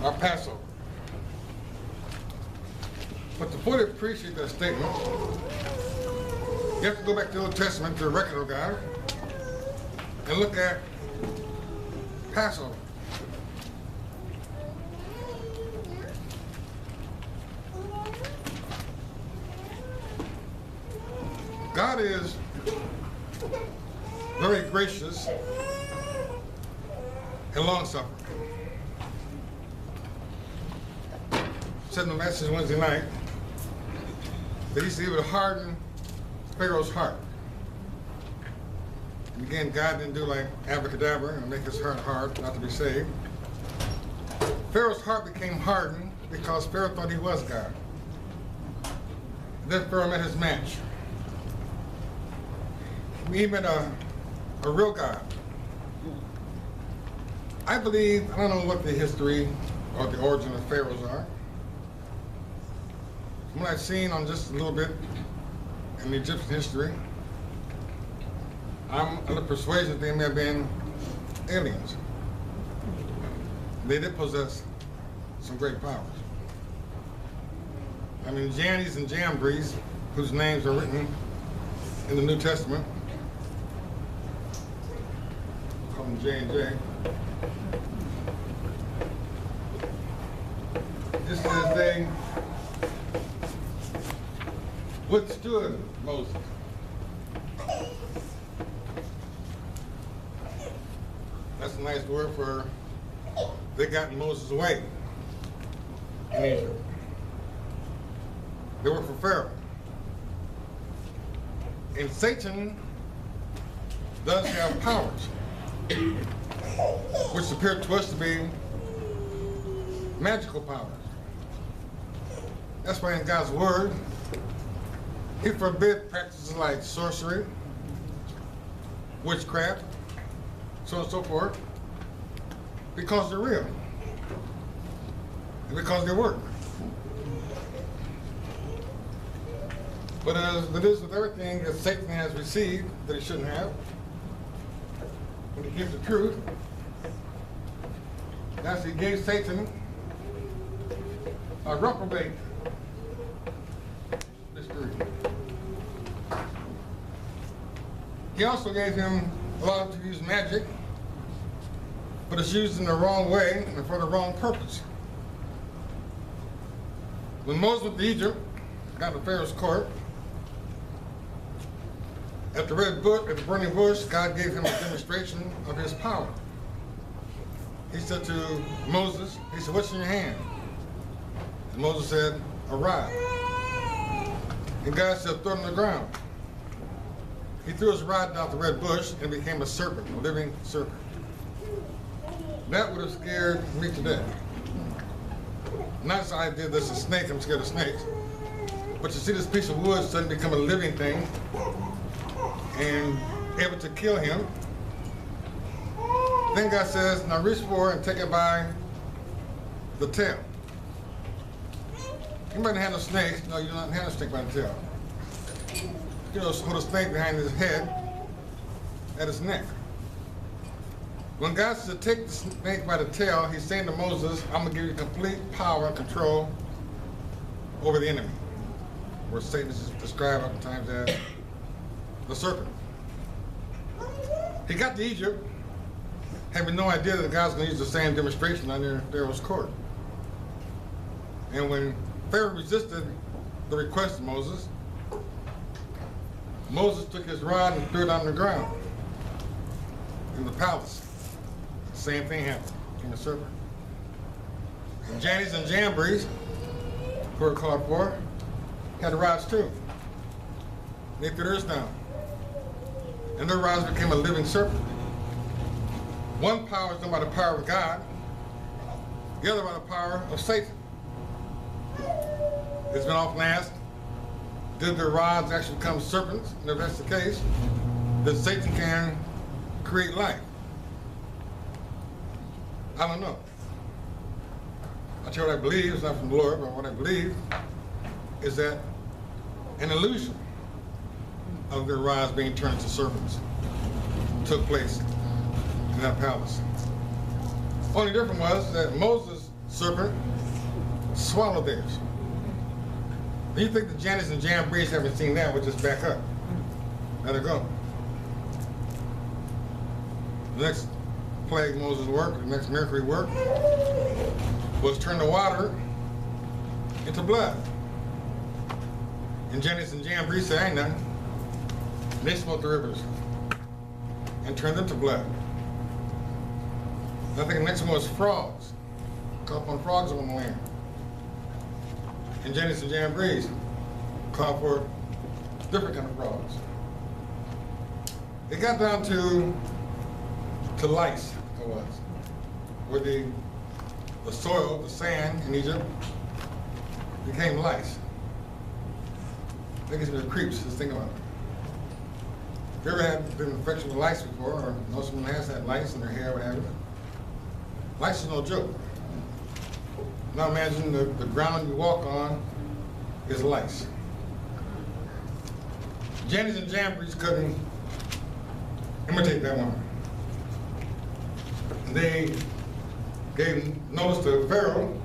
our Passover. But to fully appreciate that statement, you have to go back to the Old Testament, to the record of God, and look at Passover. God is very gracious and long-suffering. I said in the message Wednesday night that he said he would harden Pharaoh's heart. And again, God didn't do like abracadabra and make his heart hard not to be saved. Pharaoh's heart became hardened because Pharaoh thought he was God. And then Pharaoh met his match. He met a real God. I believe, I don't know what the history or the origin of pharaohs are. From what I've seen on just a little bit in the Egyptian history, I'm under persuasion that they may have been aliens. They did possess some great powers. I mean, Jannes and Jambres, whose names are written in the New Testament, call them J&J. This says they withstood Moses. That's a nice word for they got Moses away in Egypt. They were for Pharaoh. And Satan does have powers, which appear to us to be magical powers. That's why in God's word, he forbids practices like sorcery, witchcraft, so on and so forth, because they're real and because they work. But as it is with everything that Satan has received that he shouldn't have, when he gives the truth, that's he gave Satan a reprobate spirit. He also gave him a lot to use magic, but it's used in the wrong way and for the wrong purpose. When Moses went to Egypt, got to Pharaoh's court, at the red bush, at the burning bush, God gave him a demonstration of his power. He said to Moses, he said, "What's in your hand?" And Moses said, "A rod." And God said, "Throw it on the ground." He threw his rod down the red bush and became a serpent, a living serpent. That would have scared me to death. Not so I did this a snake, I'm scared of snakes. But to see this piece of wood suddenly become a living thing and able to kill him. Then God says, "Now reach for and take it by the tail." You might handle snakes. No, you do not handle a snake by the tail. You know, hold a snake behind his head at his neck. When God says to take the snake by the tail, he's saying to Moses, "I'm going to give you complete power and control over the enemy." Where Satan is described oftentimes as the serpent. He got to Egypt having no idea that God's going to use the same demonstration under Pharaoh's court. And when Pharaoh resisted the request of Moses, Moses took his rod and threw it on the ground in the palace. The same thing happened in the serpent. And Jannes and Jambres, who were called for, had the rods too. They threw theirs down. And their rods became a living serpent. One power is done by the power of God, the other by the power of Satan. It's been often asked, did their rods actually become serpents? And if that's the case, then Satan can create life. I don't know. I tell you what I believe, it's not from the Lord, but what I believe is that an illusion of their rods being turned to serpents took place in that palace. Only difference was that Moses serpent swallowed theirs. Do you think the Janus and Jambres haven't seen that? We'll just back up. Let it go. The next plague Moses worked, the next miracle he worked, was turn the water into blood. And Janus and Jambres said, ain't nothing. And they smote the rivers and turned them to blood. I think the next one was frogs. Caught on frogs on the land. And Janus and Jambres called for different kind of frogs. It got down to lice, it was. Where the soil, the sand in Egypt, became lice. I think it's been creeps, just think about it. If you ever had been infected with lice before, or know someone has had lice in their hair or whatever, lice is no joke. Now imagine the ground you walk on is lice. Janus and Jambres couldn't imitate that one. They gave notice to Pharaoh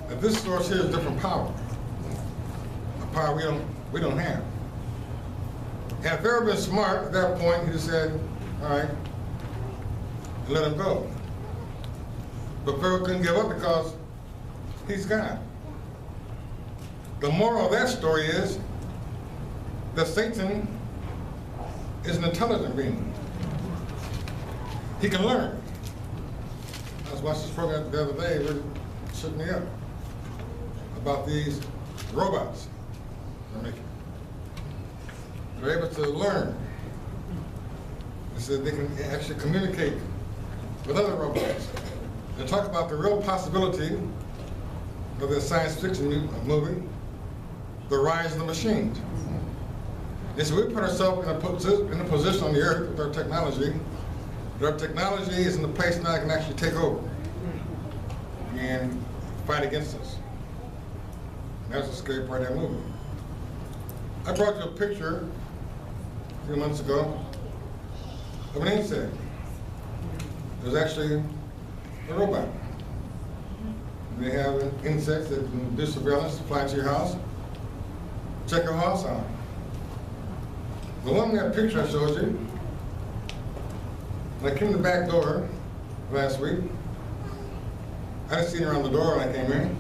that this source here is different power, a power we don't have. Had Pharaoh been smart at that point, he'd have said, all right, and let him go. But Pharaoh couldn't give up because he's God. The moral of that story is that Satan is an intelligent being. He can learn. I was watching this program the other day, it really shook me up, about these robots they're making. They're able to learn. They said they can actually communicate with other robots. They talk about the real possibility of the science fiction movie, The Rise of the Machines. They said we put ourselves in a position on the earth with our technology, that our technology is in the place now that can actually take over and fight against us. And that's the scary part of that movie. I brought you a picture a few months ago of an insect. It was actually a robot. They have insects that can do surveillance, fly into your house, check your house out. The one in that picture I showed you, when I came to the back door last week, I didn't see it around the door when I came in,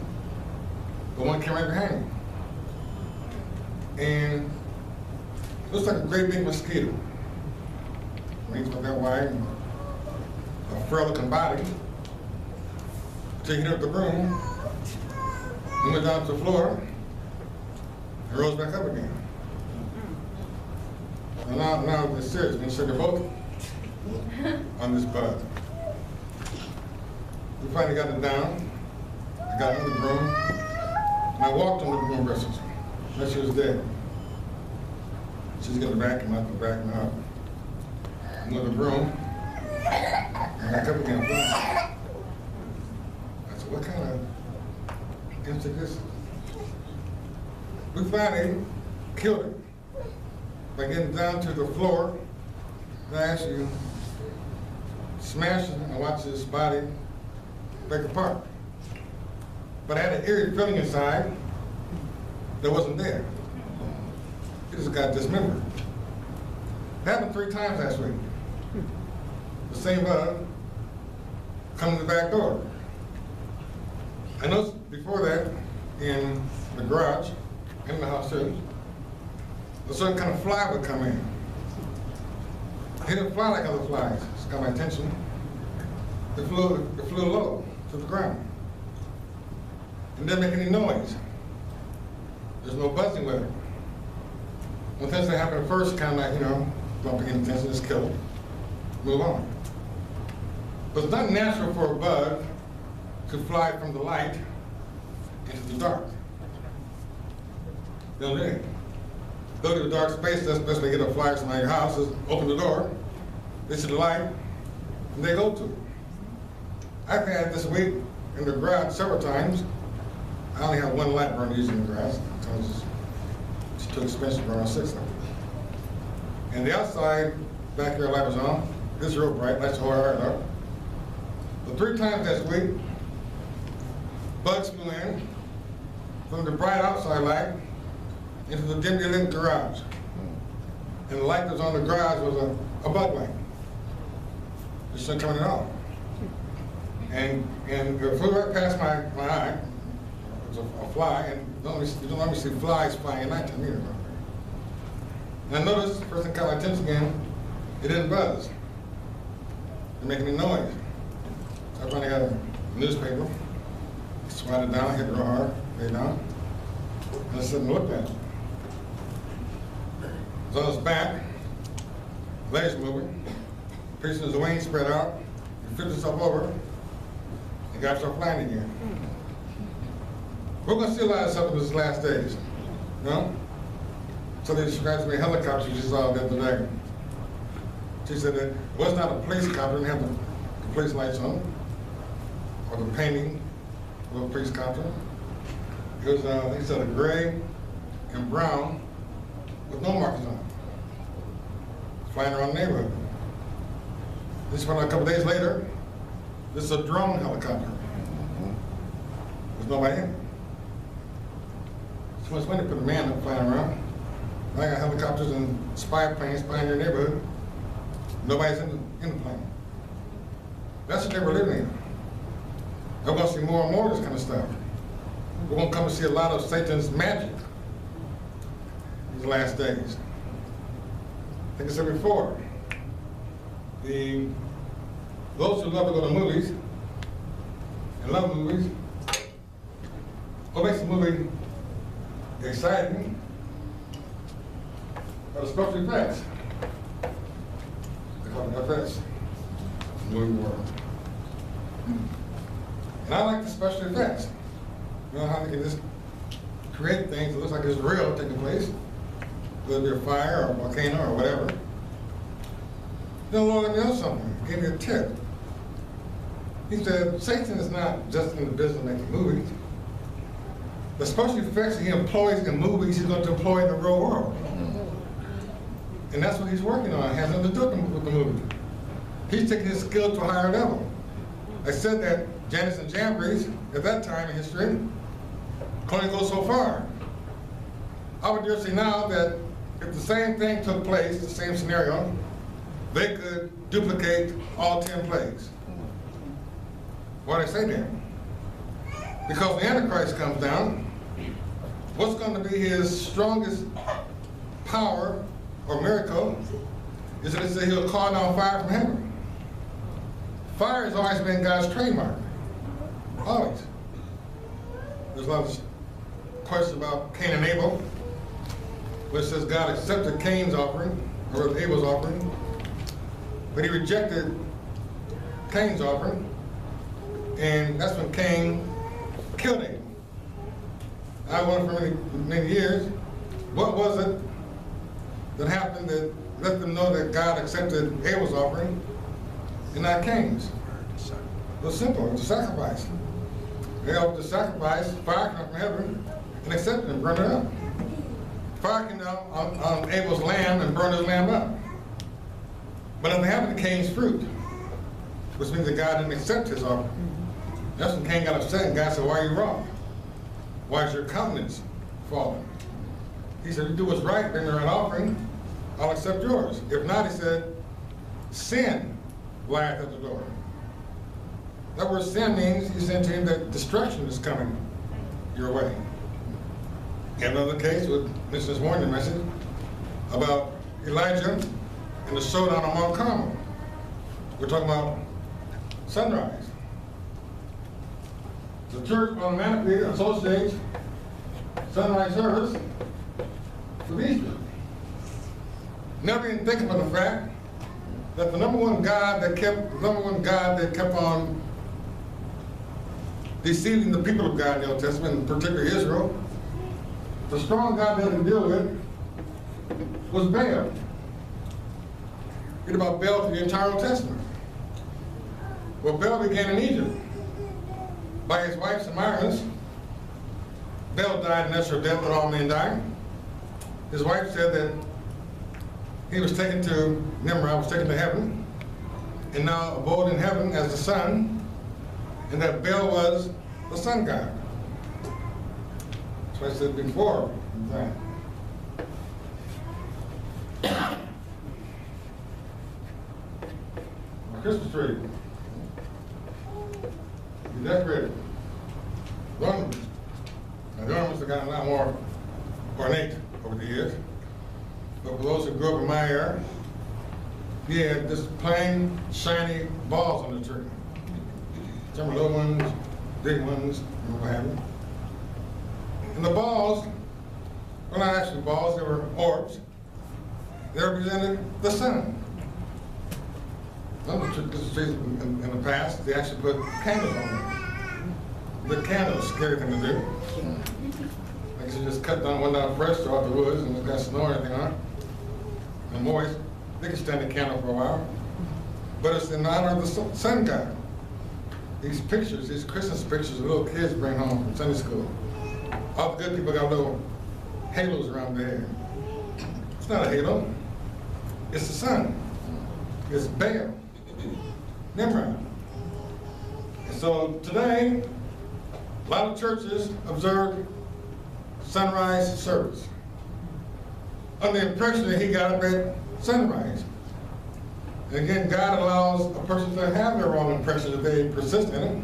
but one came right behind me. And it looks like a great big mosquito. Wings about that wide, and a frail-looking body. Until he hit up the room, and went down to the floor, and rose back up again. And now it's serious, we should have both on this bud. We finally got it down. I got in the room, and I walked on the room versus her. And she was dead. She's getting back and up and back and up. Another room, and back up again. I said, what kind of insect is this? We finally killed it by getting down to the floor, and I actually smashed it and watched his body break apart. But I had an eerie feeling inside that wasn't there. It just got dismembered. It happened 3 times last week. The same bug coming to the back door. I noticed before that in the garage, in the house too, a certain kind of fly would come in. It didn't fly like other flies. It's got my attention. It flew low to the ground. It didn't make any noise. There's no buzzing with it. When things that happen at first, kind of like, don't pay any attention, just kill it, move on. But it's not natural for a bug to fly from the light into the dark. They don't do it. Go to the dark space, that's the best way to get a flyer from your house, is open the door, they see the light, and they go to it. I've had this week in the garage several times. I only have 1 light burner using the garage because it's too expensive to burn on 6 of them. And the outside backyard light was on. This is real bright, lights the whole yard up. But 3 times this week, bugs flew in from the bright outside light into the dimly lit garage. And the light that was on the garage was a bug light. It shouldn't come in at all. And it flew right past my eye. It was a fly, and you don't normally see flies flying at nighttime either. And I noticed, the first thing caught my attention again, it didn't buzz. It didn't make any noise. So I finally got a newspaper, swatted it down, hit it real hard, lay down, and I sat and looked at it. It was on its back, legs moving, pretty soon as the wings spread out, it flipped itself over, and got itself flying again. We're going to see a lot of stuff in these last days, you know? So they described to me a helicopter she saw the other day. She said that it was not a police copter, it didn't have the police lights on, or the painting of a police copter. It was, they said, a gray and brown with no markings on it, flying around the neighborhood. This went a couple days later. This is a drone helicopter. There's nobody in it. So much money to put a man up flying around. I got helicopters and spy planes flying in your neighborhood. Nobody's in the plane. That's what they were living in. We're going to see more and more of this kind of stuff. We're going to come to see a lot of Satan's magic these last days. I think I said before, those who love to go to movies and love movies, what makes a movie exciting are the special effects. They call them effects in the movie world. And I like the special effects. You know how they can just create things that looks like it's real taking place, whether it be a fire or a volcano or whatever. Then the Lord let me know something. He gave me a tip. He said, Satan is not just in the business of making movies. The special effects he employs in movies, he's going to employ in the real world. And that's what he's working on. It has nothing to do with the movie. He's taking his skill to a higher level. I said that Janus and Jambres, at that time in history, could only go so far. I would dare say now that if the same thing took place, the same scenario, they could duplicate all 10 plagues. Why do I say that? Because the Antichrist comes down, what's going to be his strongest power or miracle is that he'll call down fire from heaven. Fire has always been God's trademark. Always. There's a lot of questions about Cain and Abel, where it says God accepted Cain's offering, or Abel's offering, but he rejected Cain's offering, and that's when Cain killed Abel. I wondered for many years, what was it that happened that let them know that God accepted Abel's offering and not Cain's? It was simple, it was a sacrifice. They offered the sacrifice, fire came from heaven, and accepted it and burned it up. Fire came down on Abel's lamb and burned his lamb up. But nothing happened to Cain's fruit, which means that God didn't accept his offering. That's when Cain got upset and God said, why are you wrong? Why is your countenance fallen? He said, you do what's right, bring me an offering, I'll accept yours. If not, he said, sin lieth at the door. That word sin means, he said to him that destruction is coming your way. And another case, with this morning message, about Elijah and the showdown on Mount Carmel. We're talking about sunrise. The church automatically associates sunrise service with Easter. Never even think about the fact that the number one God that kept on deceiving the people of God in the Old Testament, particularly Israel, the strong God they had to deal with was Baal. Read about Baal through the entire Old Testament. Well, Baal began in Egypt by his wife Semiramis. Baal died a natural death, but all men die. His wife said that he was taken to Nimrod, was taken to heaven, and now abode in heaven as the son, and that Baal was the sun god. That's what I said before. My Christmas tree. We decorated. Ornaments. Now the ornaments have gotten a lot more ornate over the years. But for those who grew up in my era, we had just plain, shiny balls on the tree. Some little ones, big ones, and what have you. And the balls were not actually balls, they were orbs. They represented the sun. Some of the Christmas trees in the past, they actually put candles on them. The candle is a scary thing to do. Like you just cut down one down fresh, throw out the woods, and it's got snow or anything on it. And moist, they can stand the candle for a while. But it's in honor of the sun god. These pictures, these Christmas pictures, little kids bring home from Sunday school. All the good people got little halos around their head. It's not a halo. It's the sun. It's Baal, Nimrod. And so today, a lot of churches observe sunrise service under the impression that he got up at sunrise. And again, God allows a person to have their wrong impression if they persist in it.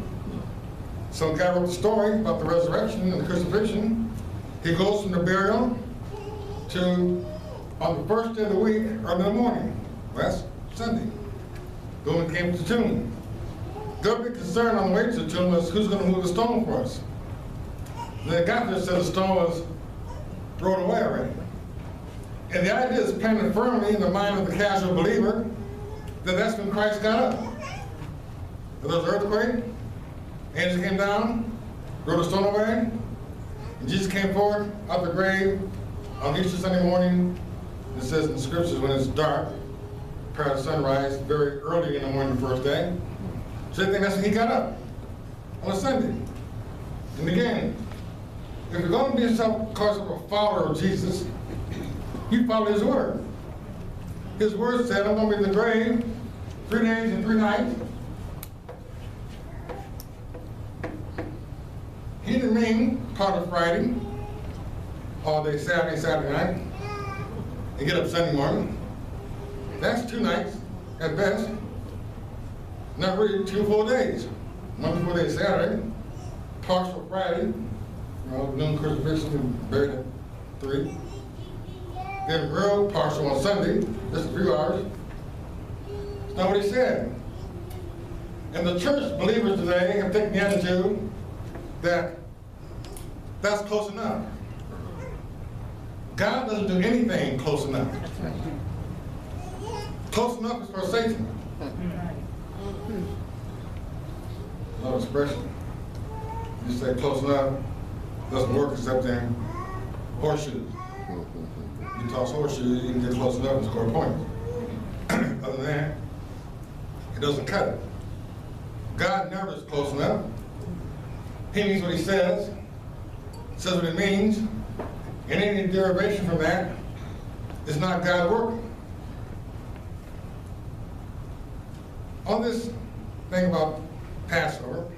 So God wrote the story about the resurrection and the crucifixion. He goes from the burial to, on the first day of the week, early in the morning, last Sunday. The woman came to the tomb. Their big concern on the way to the tomb was who's going to move the stone for us. Then they got there and said the stone was rolled away already. And the idea is planted firmly in the mind of the casual believer that that's when Christ got up. There was an earthquake, angels came down, rolled the stone away, and Jesus came forward out the grave on Easter Sunday morning. It says in the scriptures when it's dark, prior to sunrise, very early in the morning the first day. So they think that's when he got up, on a Sunday. And again, if you're going to be a follower of Jesus, you follow his word. His word said, I'm going to be in the grave 3 days and 3 nights. He didn't mean part of Friday, all day Saturday night, and get up Sunday morning. That's 2 nights at best. Not really 2 full days. Monday, 4 days Saturday, partial Friday, noon crucifixion and buried at 3. Then real partial on Sunday, just a few hours. That's not what he said. And the church believers today have taken the attitude that that's close enough. God doesn't do anything close enough. Close enough is for Satan. No expression. You say close enough doesn't work except in horseshoes. You toss horseshoes, you can get close enough and score points. Other than that, it doesn't cut it. God never is close enough. He means what he says what it means, and any derivation from that is not God working. On this thing about Passover,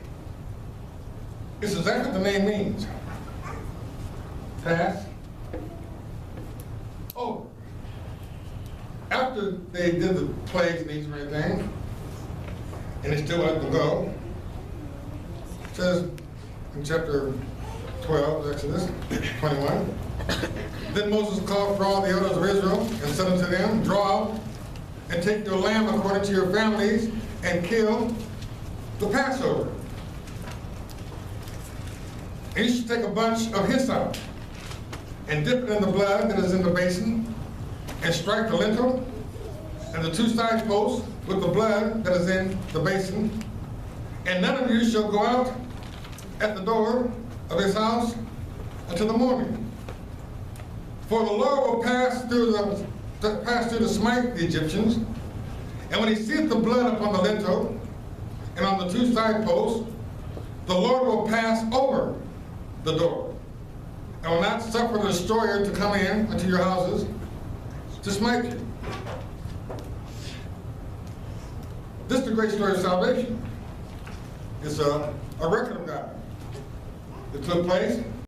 it's exactly what the name means. Pass over. After they did the plagues and Egypt and everything, and they still had to go, it says in chapter 12, Exodus 21, then Moses called for all the elders of Israel and said unto them, draw out and take your lamb according to your families and kill the Passover. And you should take a bunch of hyssop and dip it in the blood that is in the basin and strike the lintel and the 2 side posts with the blood that is in the basin. And none of you shall go out at the door of his house until the morning. For the Lord will pass through to smite the Egyptians. And when he seeth the blood upon the lintel and on the 2 side posts, the Lord will pass over the door and will not suffer the destroyer to come in unto your houses to smite you. This is the great story of salvation. It's a record of God. that took place